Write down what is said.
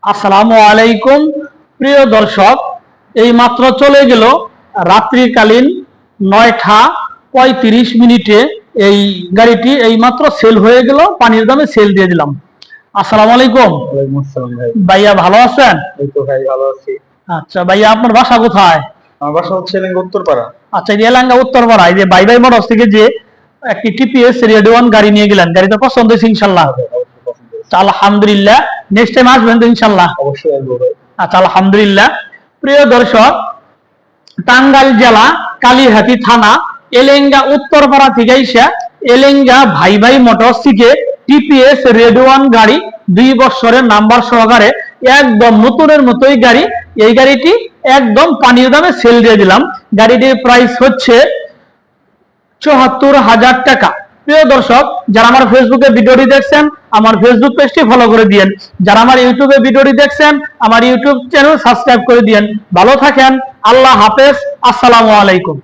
আসসালামু আলাইকুম প্রিয় দর্শক, এই মাত্র চলে গেল রাত্রিকালীন 9টা 35 মিনিটে এই গাড়িটি এই মাত্র সেল হয়ে গেল, পানির দামে সেল দিয়ে দিলাম। আসসালামু আলাইকুম। ওয়ালাইকুম আসসালাম ভাই। ভাইয়া ভালো আছেন? এই তো ভাই ভালো আছি। আচ্ছা ভাইয়া, আপনার বাসা কোথায়? আমার বাসা হচ্ছে এলাঙ্গা উত্তরপাড়া। আচ্ছা, এই এলাঙ্গা উত্তরপাড়া। এই যে বাই বাই মোটরস থেকে যে একটি টিপিএস রেডিও ওয়ান গাড়ি নিয়ে গেলেন, গাড়িটা পছন্দ হয়েছে ইনশাল্লাহ? অবশ্যই পছন্দ হয়েছে। আচ্ছা, আলহামদুলিল্লাহ। নেক্সট টাইম আসবেন তো ইনশাল্লাহ? অবশ্যই আসবো ভাই। আচ্ছা, আলহামদুলিল্লাহ। প্রিয় দর্শক, টাঙ্গাইল জেলা কালিহাতি থানা এলেঙ্গা উত্তরপাড়া থেকে এসে এলেঙ্গা ভাই ভাই মোটরস থেকে টিপিএস রেড ওয়ান গাড়ি 2 বছরের নাম্বার সহকারে একদম নতুনের মতোই গাড়ি। এই গাড়িটি একদম পানির দামে সেল দিয়ে দিলাম। গাড়িটির প্রাইস হচ্ছে ৭৪,০০০ টাকা। প্রিয় দর্শক, যারা আমার ফেসবুকে ভিডিওটি দেখছেন আমার ফেসবুক পেজটি ফলো করে দিয়েন, যারা আমার ইউটিউবে ভিডিওটি দেখছেন আমার ইউটিউব চ্যানেল সাবস্ক্রাইব করে দিয়েন। ভালো থাকেন, আল্লাহ হাফেজ, আসসালামু আলাইকুম।